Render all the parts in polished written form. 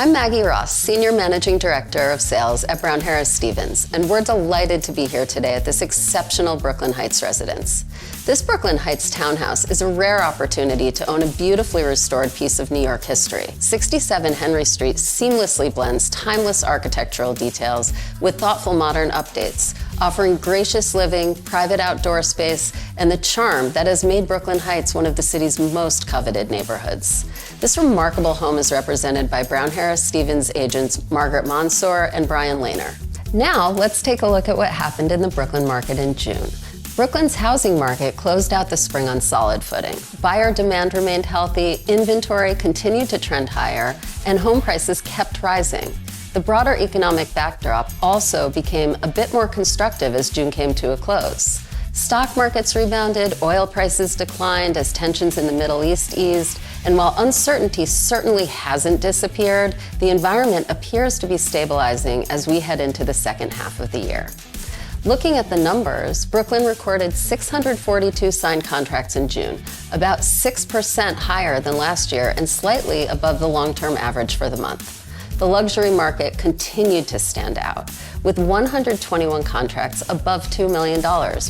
I'm Maggie Ross, Senior Managing Director of Sales at Brown Harris Stevens, and we're delighted to be here today at this exceptional Brooklyn Heights residence. This Brooklyn Heights townhouse is a rare opportunity to own a beautifully restored piece of New York history. 67 Henry Street seamlessly blends timeless architectural details with thoughtful modern updates, offering gracious living, private outdoor space, and the charm that has made Brooklyn Heights one of the city's most coveted neighborhoods. This remarkable home is represented by Brown Harris Stevens agents Margaret Mansour and Brian Lehner. Now, let's take a look at what happened in the Brooklyn market in June. Brooklyn's housing market closed out the spring on solid footing. Buyer demand remained healthy, inventory continued to trend higher, and home prices kept rising. The broader economic backdrop also became a bit more constructive as June came to a close. Stock markets rebounded, oil prices declined as tensions in the Middle East eased, and while uncertainty certainly hasn't disappeared, the environment appears to be stabilizing as we head into the second half of the year. Looking at the numbers, Brooklyn recorded 642 signed contracts in June, about 6% higher than last year and slightly above the long-term average for the month. The luxury market continued to stand out, with 121 contracts above $2 million,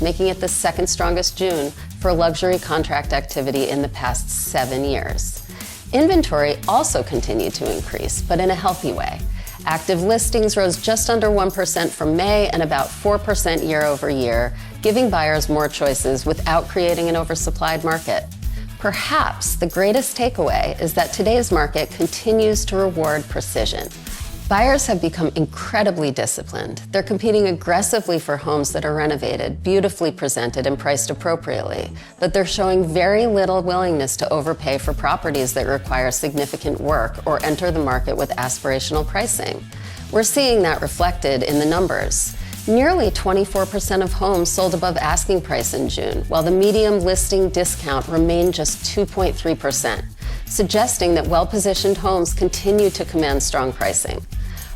making it the second strongest June for luxury contract activity in the past 7 years. Inventory also continued to increase, but in a healthy way. Active listings rose just under 1% from May and about 4% year over year, giving buyers more choices without creating an oversupplied market. Perhaps the greatest takeaway is that today's market continues to reward precision. Buyers have become incredibly disciplined. They're competing aggressively for homes that are renovated, beautifully presented, and priced appropriately. But they're showing very little willingness to overpay for properties that require significant work or enter the market with aspirational pricing. We're seeing that reflected in the numbers. Nearly 24% of homes sold above asking price in June, while the median listing discount remained just 2.3%, suggesting that well-positioned homes continue to command strong pricing.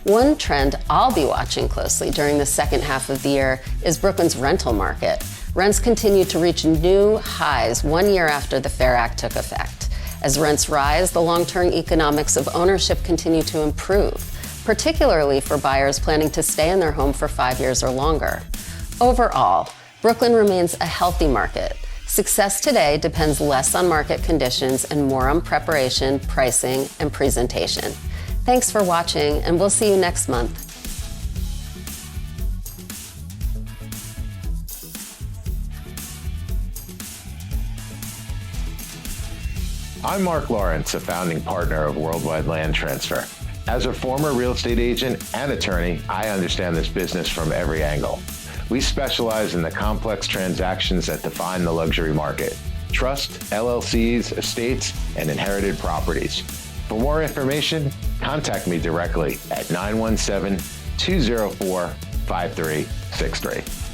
One trend I'll be watching closely during the second half of the year is Brooklyn's rental market. Rents continue to reach new highs 1 year after the FAIR Act took effect. As rents rise, the long-term economics of ownership continue to improve, particularly for buyers planning to stay in their home for 5 years or longer. Overall, Brooklyn remains a healthy market. Success today depends less on market conditions and more on preparation, pricing, and presentation. Thanks for watching, and we'll see you next month. I'm Marc Lawrence, a founding partner of Worldwide Land Transfer. As a former real estate agent and attorney, I understand this business from every angle. We specialize in the complex transactions that define the luxury market: trust, LLCs, estates, and inherited properties. For more information, contact me directly at 917-204-5363.